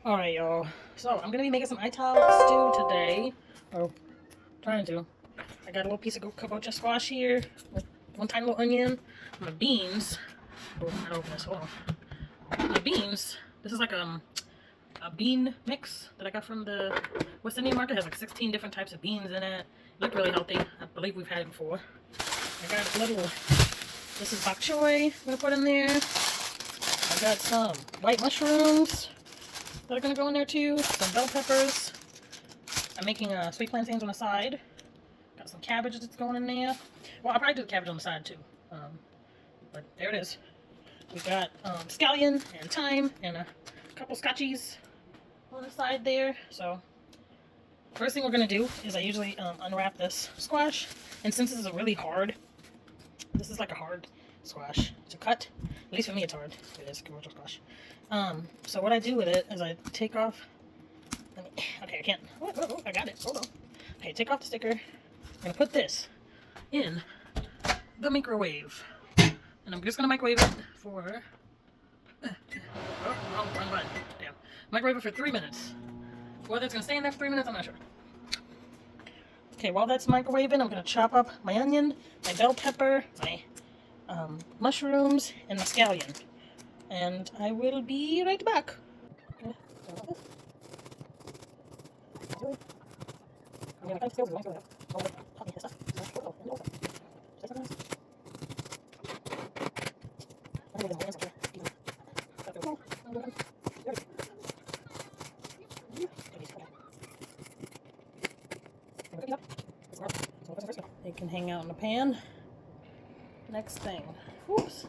Alright, y'all. So, I'm gonna be making some Ital Stew today. Or, trying to. I got a little piece of kabocha squash here. With one tiny little onion. My beans. Oh, I gotta open this. Hold on. My beans. This is like a bean mix that I got from the West Indian market. It has like 16 different types of beans in it. Look really healthy. I believe we've had it before. I got a little. This is bok choy. I'm gonna put in there. I got some white mushrooms that are going to go in there too. Some bell peppers. I'm making sweet plantains on the side. Got some cabbage that's going in there. Well, I'll probably do the cabbage on the side too. But there it is. We got scallion and thyme and a couple scotchies on the side there. So, first thing we're going to do is I usually unwrap this squash. And since this is a really hard, this is like a hard squash to cut. At least for me it's hard. It is commercial squash. So what I do with it is I take off, okay, I can't, I got it, hold on. Okay, take off the sticker. I'm going to put this in the microwave. And I'm just going to microwave it for, wrong button, damn. Microwave it for 3 minutes. Whether it's going to stay in there for 3 minutes, I'm not sure. Okay, while that's microwaving, I'm going to chop up my onion, my bell pepper, my mushrooms, and my scallion. And I will be right back. They can hang out in the pan. Next thing. Oops.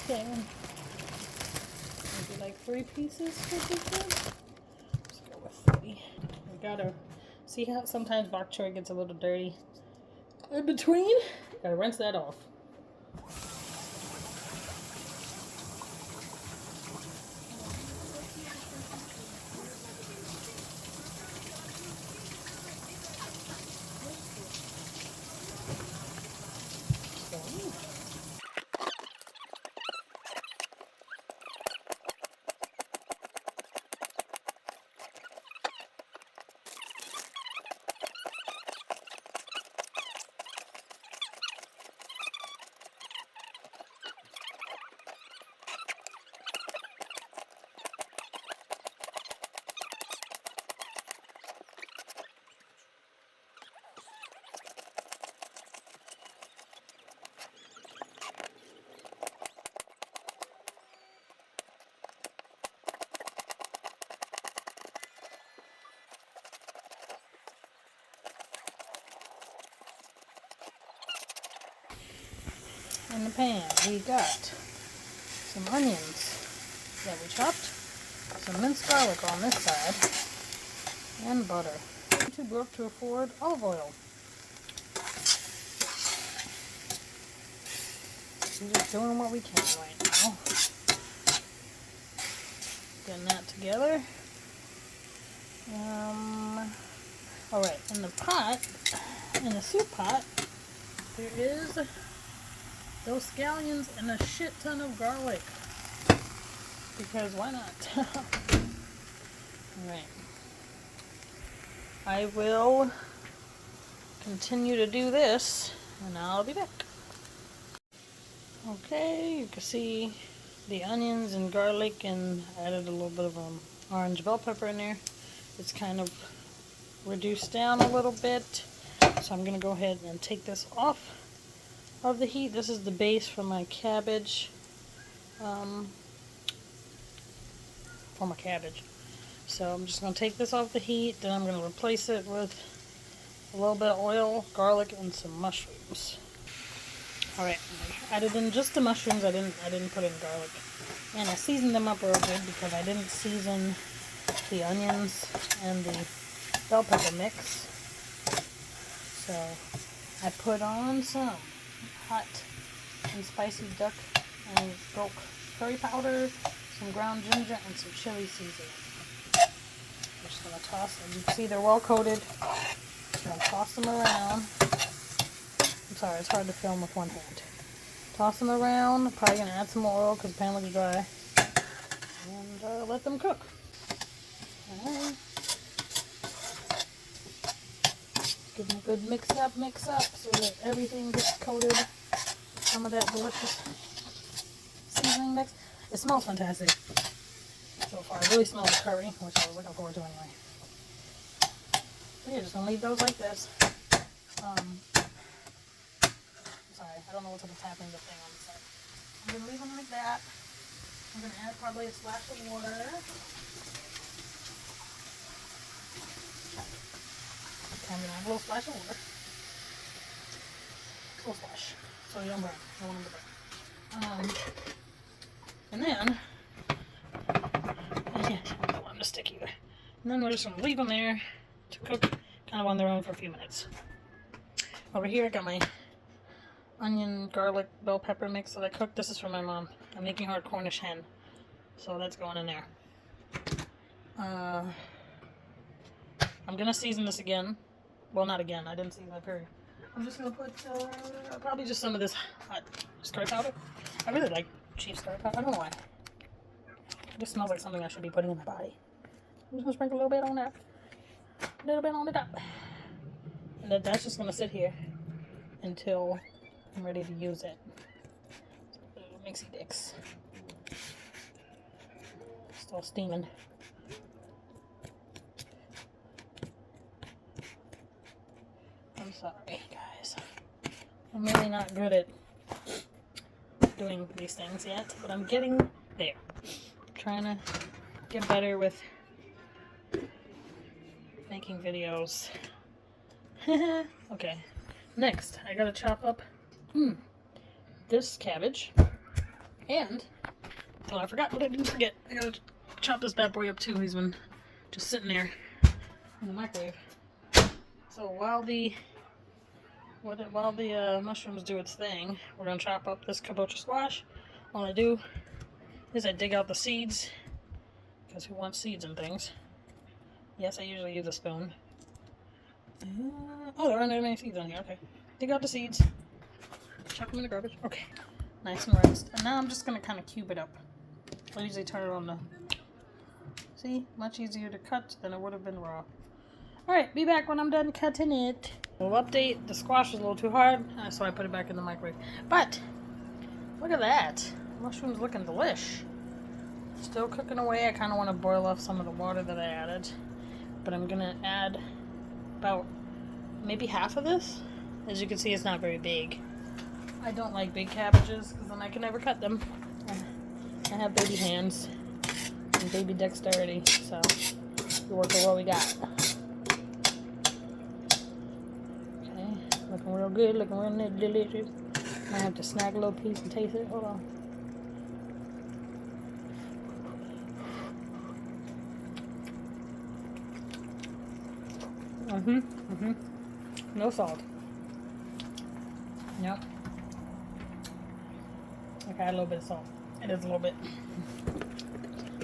Okay. Maybe like 3 pieces for this one. Let's go with 3. We gotta see how sometimes bok choy gets a little dirty in between. Gotta rinse that off. In the pan, we got some onions that we chopped, some minced garlic on this side, and butter. Too broke to afford olive oil. We're just doing what we can right now. Getting that together. Alright, in the pot, in the soup pot, there is those scallions and a shit ton of garlic. Because why not? Alright. I will continue to do this and I'll be back. Okay, you can see the onions and garlic, and I added a little bit of orange bell pepper in there. It's kind of reduced down a little bit. So I'm going to go ahead and take this off of the heat. This is the base for my cabbage. So I'm just going to take this off the heat, then I'm going to replace it with a little bit of oil, garlic, and some mushrooms. Alright, I added in just the mushrooms, I didn't put in garlic. And I seasoned them up real good because I didn't season the onions and the bell pepper mix. So I put on some hot and spicy duck and bulk curry powder, some ground ginger, and some chili seasoning. I'm just going to toss them. You can see they're well coated. I'm going to toss them around. I'm sorry, it's hard to film with one hand. Toss them around. I'm probably going to add some more oil because the pan looks dry. And let them cook. Alright. Give them a good mix up so that everything gets coated. Some of that delicious seasoning mix. It smells fantastic so far. It really smells like curry, which I was looking forward to anyway. So yeah, just gonna leave those like this. Sorry, I don't know what's happening with the thing on the side. I'm gonna leave them like that. I'm gonna add probably a splash of water. Okay, I'm gonna add a little splash of water. A little splash. So you don't burn. I don't want them to burn. And then, I don't want them to stick either. And then we're just going to leave them there to cook kind of on their own for a few minutes. Over here I got my onion, garlic, bell pepper mix that I cooked. This is for my mom. I'm making her a Cornish hen. So that's going in there. I'm going to season this again. Well, not again. I didn't season that period. I'm just going to put probably just some of this hot curry powder. I really like cheap curry powder. I don't know why. It just smells like something I should be putting in my body. I'm just going to sprinkle a little bit on that. A little bit on the top. And then that's just going to sit here until I'm ready to use it. Mixy dicks. Still steaming. I'm sorry, guys. I'm really not good at doing these things yet, but I'm getting there. I'm trying to get better with making videos. Okay, next I gotta chop up this cabbage, and oh, I forgot what I didn't forget. I gotta chop this bad boy up too. He's been just sitting there in the microwave. So while the mushrooms do its thing, we're gonna chop up this kabocha squash. All I do is I dig out the seeds, because who wants seeds and things? Yes, I usually use a spoon. Oh, there aren't any seeds on here. Okay. Dig out the seeds. Chuck them in the garbage. Okay. Nice and rinsed. And now I'm just going to kind of cube it up. I usually turn it on the... See? Much easier to cut than it would have been raw. Alright, be back when I'm done cutting it. We'll update. The squash was a little too hard, so I put it back in the microwave. But, look at that. Mushroom's looking delish. Still cooking away. I kind of want to boil off some of the water that I added. But I'm going to add about maybe half of this. As you can see, it's not very big. I don't like big cabbages because then I can never cut them. I have baby hands and baby dexterity, so we work with what we got. Okay, looking real good, looking real delicious. I have to snag a little piece and taste it. Hold on. No salt. Yep. Okay, a little bit of salt. It is a little bit.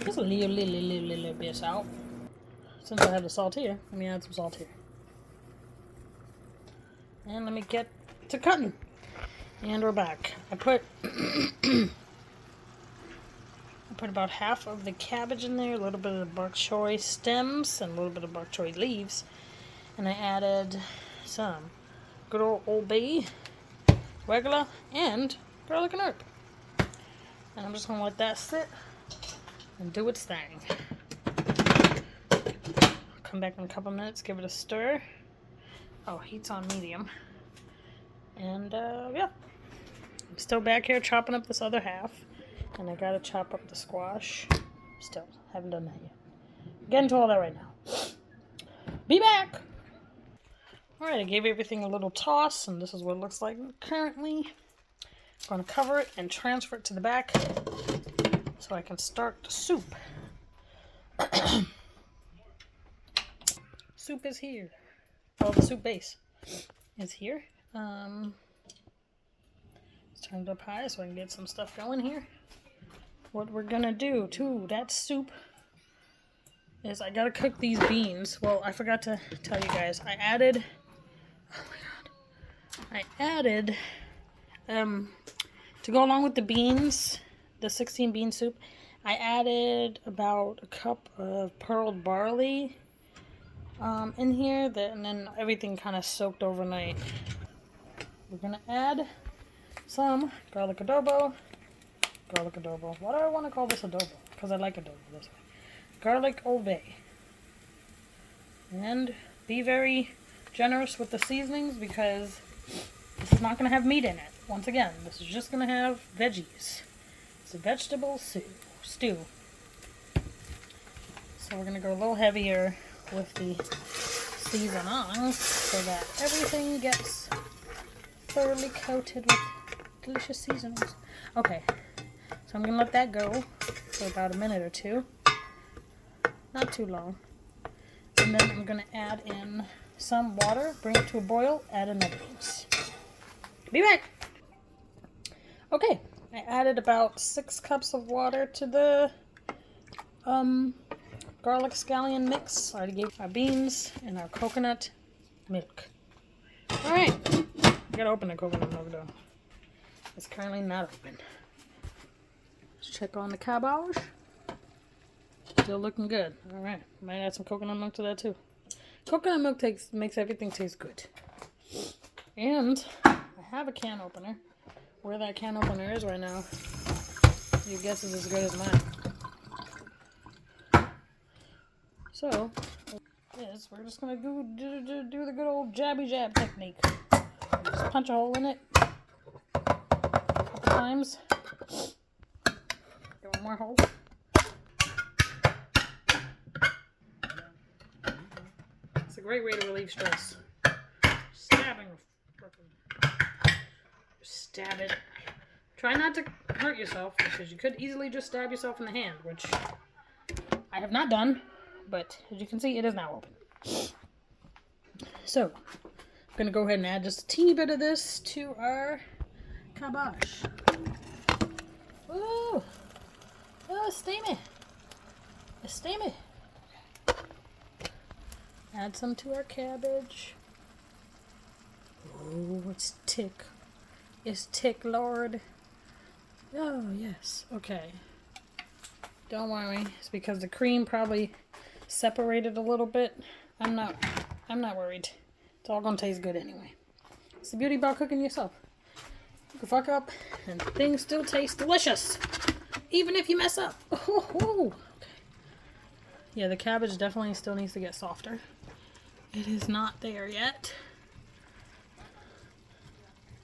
Just a little bit of salt. Since I have the salt here, let me add some salt here. And let me get to cutting. And we're back. I put about half of the cabbage in there, a little bit of the bok choy stems, and a little bit of bok choy leaves. And I added some good old bay, regular, and garlic and herb. And I'm just going to let that sit and do its thing. Come back in a couple minutes, give it a stir. Oh, heat's on medium. And, yeah. I'm still back here chopping up this other half. And I got to chop up the squash. Still, haven't done that yet. Getting to all that right now. Be back! Alright, I gave everything a little toss, and this is what it looks like currently. I'm going to cover it and transfer it to the back so I can start the soup. soup is here. Oh, the soup base is here. Let's turn it up high so I can get some stuff going here. What we're gonna do to that soup is I gotta cook these beans. Well, I forgot to tell you guys. I added, oh my god, I added, to go along with the beans, the 16 bean soup, I added about a cup of pearled barley in here, and then everything kind of soaked overnight. We're gonna add some garlic adobo. Why do I want to call this adobo? Because I like adobo this way. Garlic obey. And be very generous with the seasonings because this is not going to have meat in it. Once again, this is just going to have veggies. It's a vegetable stew. So we're going to go a little heavier with the seasonings so that everything gets thoroughly coated with delicious seasonings. Okay, so I'm going to let that go for about a minute or two. Not too long. And then I'm going to add in some water, bring it to a boil, add in the beans. Be back! Okay, I added about 6 cups of water to the garlic scallion mix. I already gave our beans and our coconut milk. Alright, I gotta open the coconut milk though. It's currently not open. Let's check on the cabbage. Still looking good. Alright, might add some coconut milk to that too. Coconut milk makes everything taste good. And I have a can opener. Where that can opener is right now, your guess is as good as mine. So, yes, we're just gonna do the good old jabby jab technique. Just punch a hole in it a couple times. Get one more hole. It's a great way to relieve stress. Stabbing. Stab it. Try not to hurt yourself because you could easily just stab yourself in the hand, which I have not done, but as you can see, it is now open. So, I'm going to go ahead and add just a teeny bit of this to our cabbage. Ooh! Oh, it's steamy. It's steamy. Add some to our cabbage. Oh, it's thick. It's thick, Lord. Oh, yes. Okay. Don't worry. It's because the cream probably separated a little bit. I'm not worried. It's all gonna taste good anyway. It's the beauty about cooking yourself. You can fuck up and things still taste delicious. Even if you mess up. Oh, okay. Yeah, the cabbage definitely still needs to get softer. It is not there yet.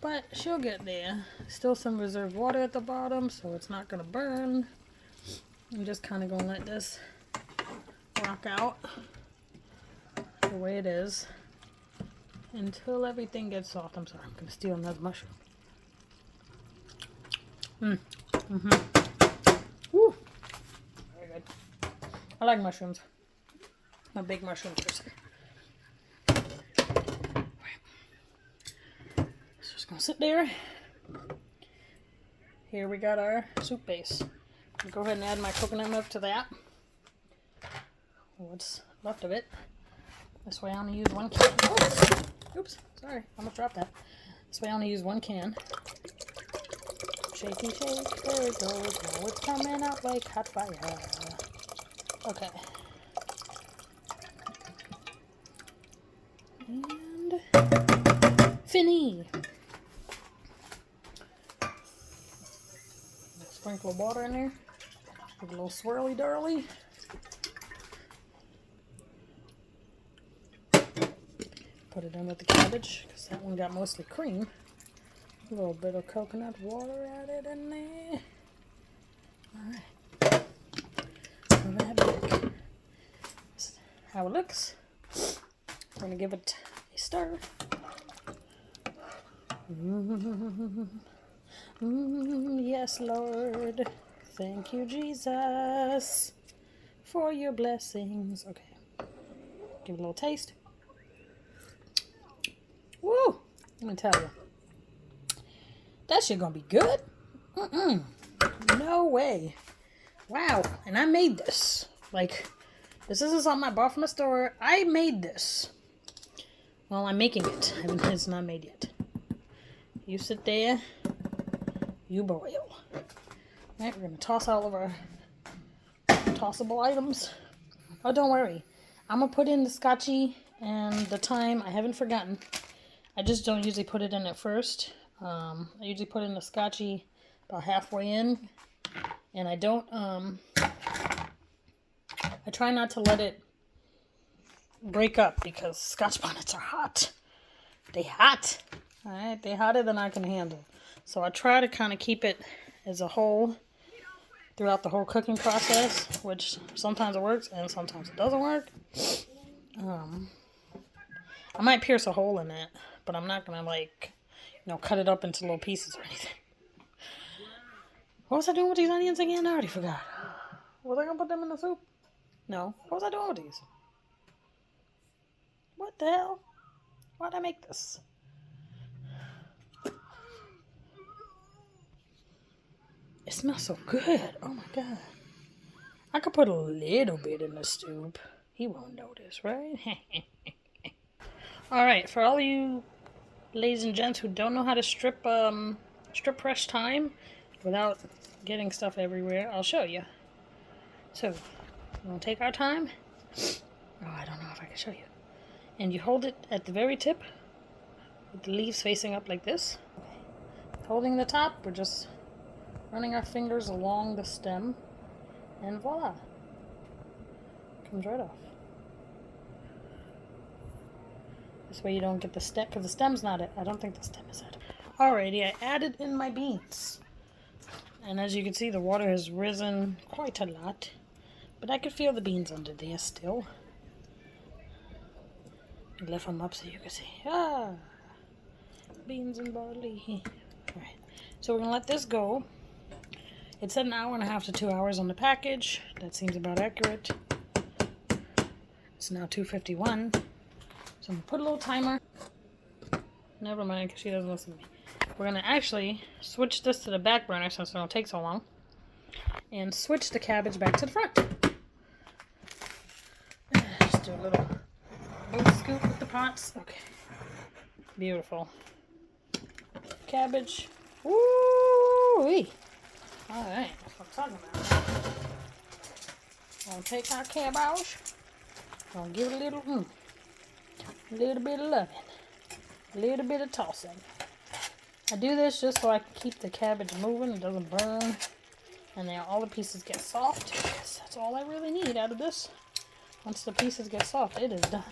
But she'll get there. Still some reserved water at the bottom, so it's not gonna burn. I'm just kind of gonna let this rock out the way it is until everything gets soft. I'm sorry, I'm gonna steal another mushroom. Woo! Very good. I like mushrooms. I'm a big mushroom person. Just gonna sit there. Here we got our soup base. I'll go ahead and add my coconut milk to that. What's left of it. This way I only use one can. Oh, oops, sorry, I almost dropped that. This way I only use one can. Shaky shake, there it goes. Now it's coming out like hot fire. Okay. And fini. Sprinkle of water in there. Give it a little swirly darly. Put it in with the cabbage because that one got mostly cream. A little bit of coconut water added in there. Alright. Put that back. This is how it looks. I'm going to give it a stir. Yes, Lord. Thank you, Jesus, for your blessings. Okay. Give it a little taste. Woo! Let me tell you. That shit gonna be good. No way. Wow. And I made this. Like, this isn't something I bought from a store. I made this. Well, I'm making it. It's not made yet. You sit there. You boil. Alright, we're gonna toss all of our tossable items. Oh, don't worry. I'm gonna put in the scotchy and the thyme. I haven't forgotten. I just don't usually put it in at first. I usually put in the scotchy about halfway in. And I don't, I try not to let it break up because Scotch bonnets are hot. They hot. Alright, they hotter than I can handle. So I try to kind of keep it as a whole throughout the whole cooking process, which sometimes it works and sometimes it doesn't work. I might pierce a hole in it, but I'm not going to, like, you know, cut it up into little pieces or anything. What was I doing with these onions again? I already forgot. Was I going to put them in the soup? No. What was I doing with these? What the hell? Why'd I make this? It smells so good. Oh my god. I could put a little bit in the soup. He won't notice, right? Alright, for all you ladies and gents who don't know how to strip fresh thyme without getting stuff everywhere, I'll show you. So, we'll take our thyme. Oh, I don't know if I can show you. And you hold it at the very tip with the leaves facing up like this. Holding the top, we're just running our fingers along the stem, and voila. Comes right off. This way you don't get the stem, because the stem's not it. I don't think the stem is it. Alrighty, I added in my beans. And as you can see, the water has risen quite a lot. But I could feel the beans under there still. I lift them up so you can see. Ah! Beans and barley. Alright, so we're going to let this go. It said 1.5 to 2 hours on the package. That seems about accurate. It's now 2:51. So I'm going to put a little timer. Never mind, because she doesn't listen to me. We're going to actually switch this to the back burner since it don't take so long. And switch the cabbage back to the front. Just do a little boat scoop with the pots. Okay. Beautiful. Cabbage. Woo-wee. Alright, that's what I'm talking about. Gonna take our cabbage. Gonna give it a little bit of loving. A little bit of tossing. I do this just so I can keep the cabbage moving. It doesn't burn. And then all the pieces get soft. Because that's all I really need out of this. Once the pieces get soft, it is done.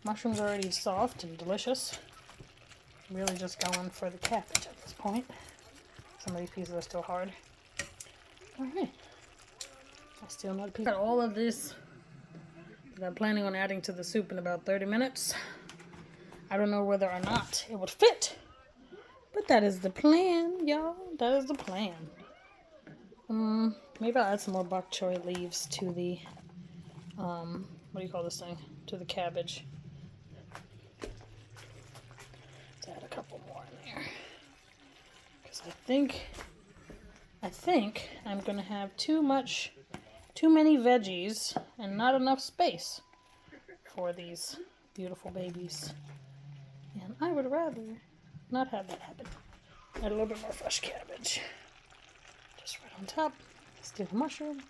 Mushrooms are already soft and delicious. Really just going for the cabbage at this point. Some of these pieces are still hard. Alright. I still know the piece. Got all of this that I'm planning on adding to the soup in about 30 minutes. I don't know whether or not it would fit. But that is the plan, y'all. That is the plan. Maybe I'll add some more bok choy leaves to the, what do you call this thing? To the cabbage. Let's add a couple more in there. Because I think I'm going to have too many veggies and not enough space for these beautiful babies. And I would rather not have that happen. Add a little bit more fresh cabbage. Just right on top. Steal the mushroom.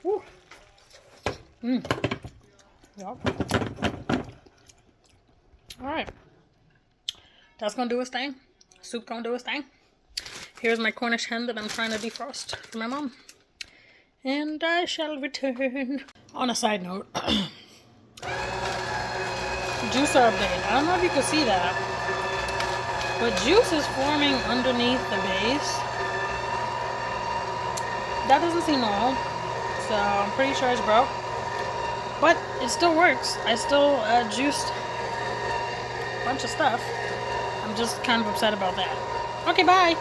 Woo. Yep. Alright. That's gonna do its thing. Soup gonna do its thing. Here's my Cornish hen that I'm trying to defrost for my mom. And I shall return. On a side note, juicer update. I don't know if you can see that, but juice is forming underneath the base. That doesn't seem normal, so I'm pretty sure it's broke. But it still works. I still juiced a bunch of stuff. I'm just kind of upset about that. Okay, bye.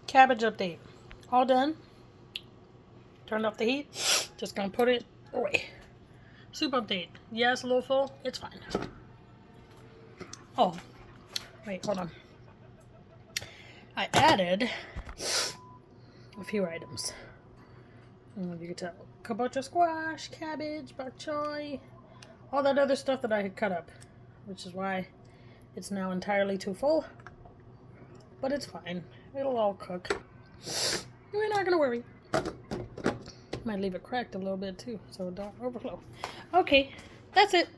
Cabbage update. All done. Turned off the heat. Just gonna put it away. Soup update. Yeah, it's a little full. It's fine. Oh, wait, hold on. I added a few items. I don't know if you can tell. Kabocha squash, cabbage, bok choy, all that other stuff that I had cut up, which is why it's now entirely too full. But it's fine. It'll all cook. We're not gonna worry. Might leave it cracked a little bit too, so it don't overflow. Okay, that's it.